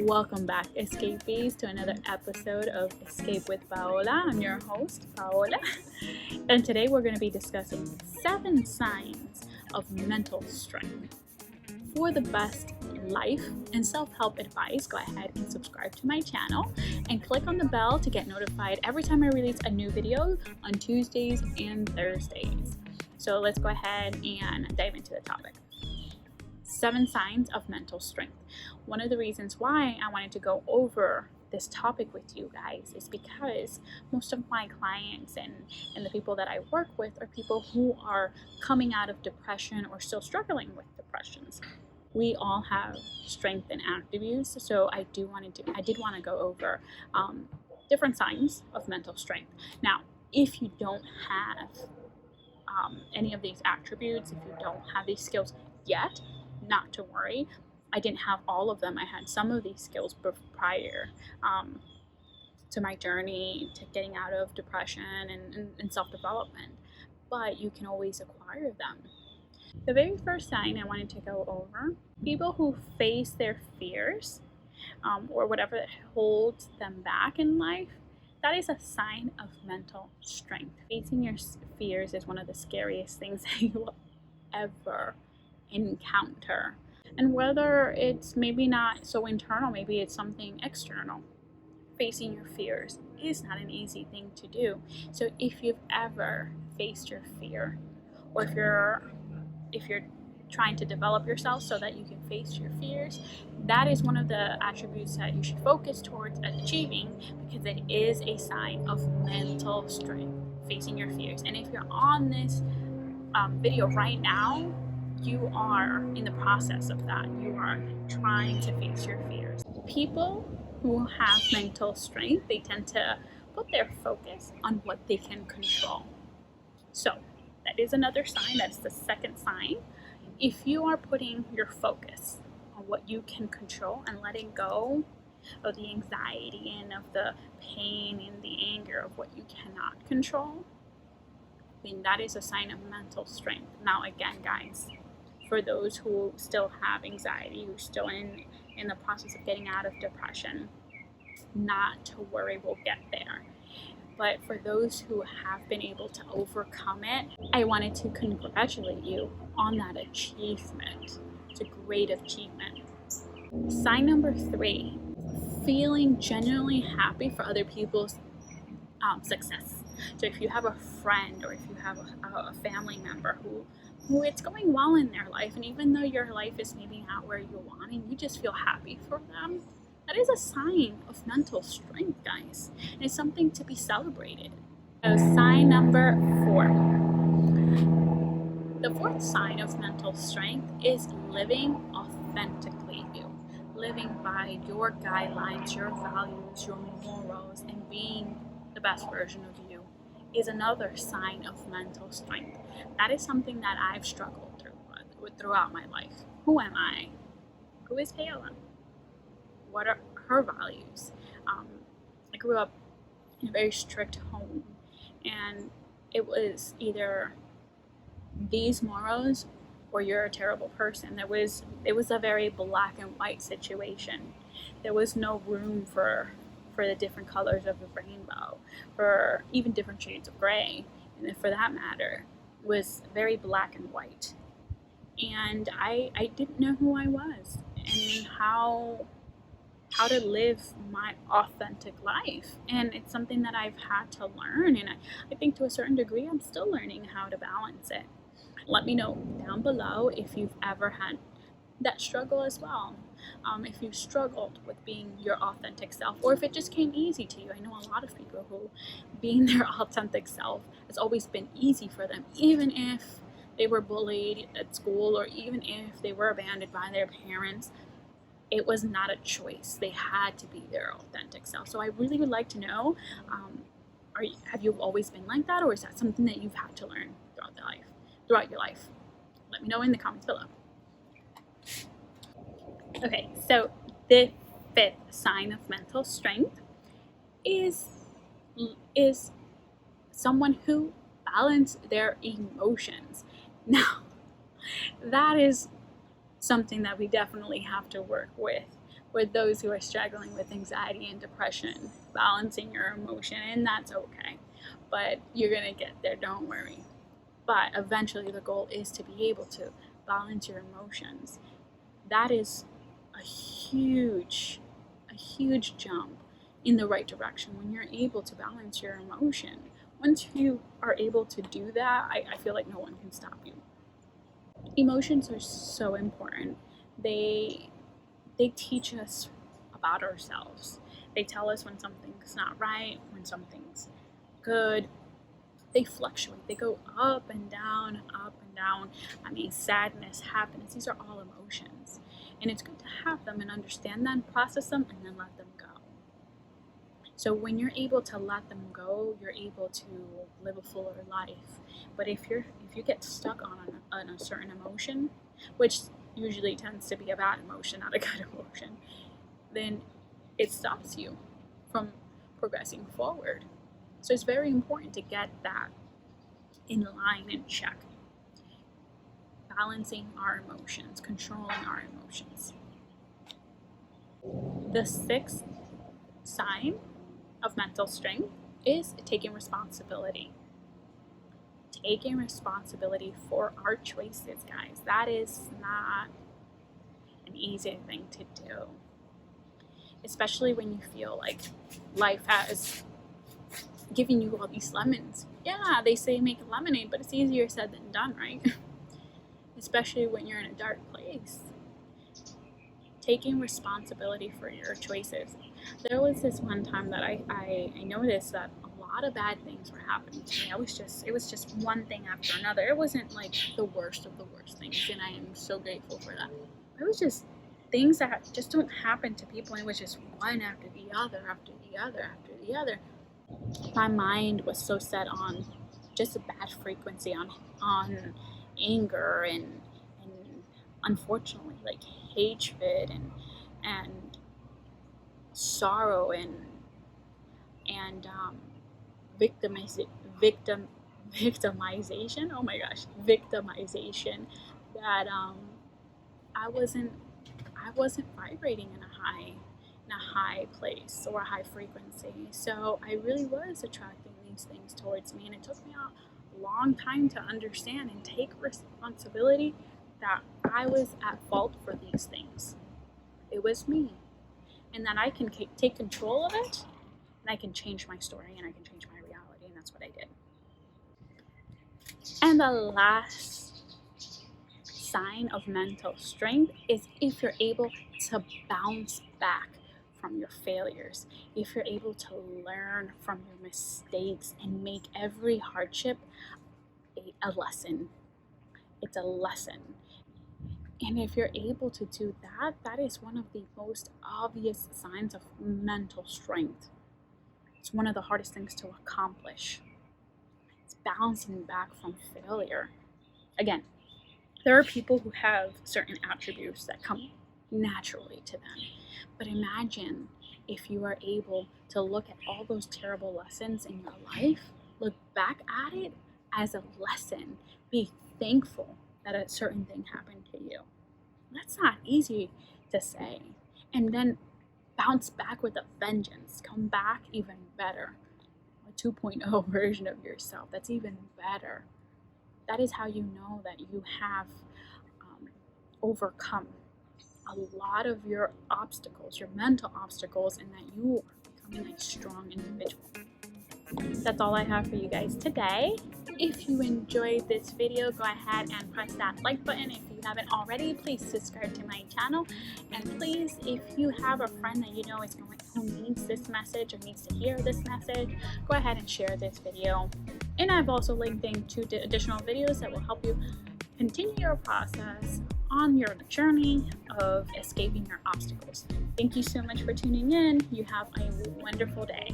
Welcome back, escapees, to another episode of Escape with Paola. I'm your host, Paola, and today we're going to be discussing 7 signs of mental strength. For the best life and self-help advice, go ahead and subscribe to my channel and click on the bell to get notified every time I release a new video on Tuesdays and Thursdays. So let's go ahead and dive into the topic. 7 signs of mental strength. One of the reasons why I wanted to go over this topic with you guys is because most of my clients and the people that I work with are people who are coming out of depression or still struggling with depressions. We all have strength and attributes, so I did want to go over different signs of mental strength. Now, if you don't have any of these attributes, if you don't have these skills yet, not to worry. I didn't have all of them. I had some of these skills prior to my journey to getting out of depression and self-development, but you can always acquire them. The very first sign I wanted to go over, people who face their fears or whatever holds them back in life, that is a sign of mental strength. Facing your fears is one of the scariest things that you will ever encounter. And whether it's maybe not so internal, maybe it's something external, facing your fears is not an easy thing to do. So if you've ever faced your fear, or if you're trying to develop yourself so that you can face your fears, that is one of the attributes that you should focus towards achieving, because it is a sign of mental strength, facing your fears. And if you're on this video right now, you are in the process of that. You are trying to face your fears. People who have mental strength, they tend to put their focus on what they can control. So that is another sign. That's the second sign. If you are putting your focus on what you can control and letting go of the anxiety and of the pain and the anger of what you cannot control, then that is a sign of mental strength. Now again, guys, for those who still have anxiety, who's still in the process of getting out of depression, not to worry, we'll get there. But for those who have been able to overcome it, I wanted to congratulate you on that achievement. It's a great achievement. Sign number 3, feeling genuinely happy for other people's success. So if you have a friend or if you have a family member who it's going well in their life, and even though your life is maybe not where you want and you just feel happy for them, that is a sign of mental strength, guys. And it's something to be celebrated. So sign number 4. The 4th sign of mental strength is living authentically you. Living by your guidelines, your values, your morals, and being the best version of you is another sign of mental strength. That is something that I've struggled throughout my life. Who am I? Who is Paola? What are her values? I grew up in a very strict home, and it was either these morals or you're a terrible person. It was a very black and white situation. There was no room for the different colors of the rainbow, for even different shades of gray, and for that matter, was very black and white. And I didn't know who I was and how to live my authentic life. And it's something that I've had to learn, and I think to a certain degree I'm still learning how to balance it. Let me know down below if you've ever had that struggle as well. If you struggled with being your authentic self, or if it just came easy to you. I know a lot of people who being their authentic self has always been easy for them, even if they were bullied at school or even if they were abandoned by their parents. It was not a choice. They had to be their authentic self. So I really would like to know, have you always been like that, or is that something that you've had to learn throughout your life? Let me know in the comments below. Okay, so the 5th sign of mental strength is someone who balances their emotions. Now, that is something that we definitely have to work with. with those who are struggling with anxiety and depression, balancing your emotion, and that's okay. But you're gonna get there, don't worry. But eventually the goal is to be able to balance your emotions. That is a huge jump in the right direction when you're able to balance your emotion. Once you are able to do that, I feel like no one can stop you. Emotions are so important. They teach us about ourselves. They tell us when something's not right, when something's good. They fluctuate. They go up and down, up and down. I mean, sadness, happiness, these are all emotions. And it's good to have them and understand them, process them, and then let them go. So when you're able to let them go, you're able to live a fuller life. But if you get stuck on a certain emotion, which usually tends to be a bad emotion, not a good emotion, then it stops you from progressing forward. So it's very important to get that in line and check. Balancing our emotions, controlling our emotions. The sixth sign of mental strength is taking responsibility. Taking responsibility for our choices, guys. That is not an easy thing to do. Especially when you feel like life has given you all these lemons. Yeah, they say make lemonade, but it's easier said than done, right? Especially when you're in a dark place. Taking responsibility for your choices. There was this one time that I noticed that a lot of bad things were happening to me. It was just one thing after another. It wasn't like the worst of the worst things, and I am so grateful for that. It was just things that just don't happen to people, and it was just one after the other, after the other, after the other. My mind was so set on just a bad frequency, on anger and unfortunately like hatred and sorrow and victimization. Oh my gosh, victimization. That I wasn't vibrating in a high place or a high frequency. So I really was attracting these things towards me, and it took me a long time to understand and take responsibility that I was at fault for these things. It was me. And that I can take control of it, and I can change my story, and I can change my reality, and that's what I did. And the last sign of mental strength is if you're able to bounce back from your failures, if you're able to learn from your mistakes and make every hardship a lesson. It's a lesson. And if you're able to do that, that is one of the most obvious signs of mental strength. It's one of the hardest things to accomplish. It's bouncing back from failure. Again, there are people who have certain attributes that come naturally to them. But imagine if you are able to look at all those terrible lessons in your life, look back at it as a lesson, be thankful that a certain thing happened to you. That's not easy to say. And then bounce back with a vengeance, come back even better. A 2.0 version of yourself that's even better. That is how you know that you have overcome a lot of your obstacles, your mental obstacles, and that you are becoming a strong individual. That's all I have for you guys today. If you enjoyed this video, go ahead and press that like button. If you haven't already, please subscribe to my channel. And please, if you have a friend that you know is who needs this message or needs to hear this message, go ahead and share this video. And I've also linked in 2 additional videos that will help you continue your process on your journey of escaping your obstacles. Thank you so much for tuning in. You have a wonderful day.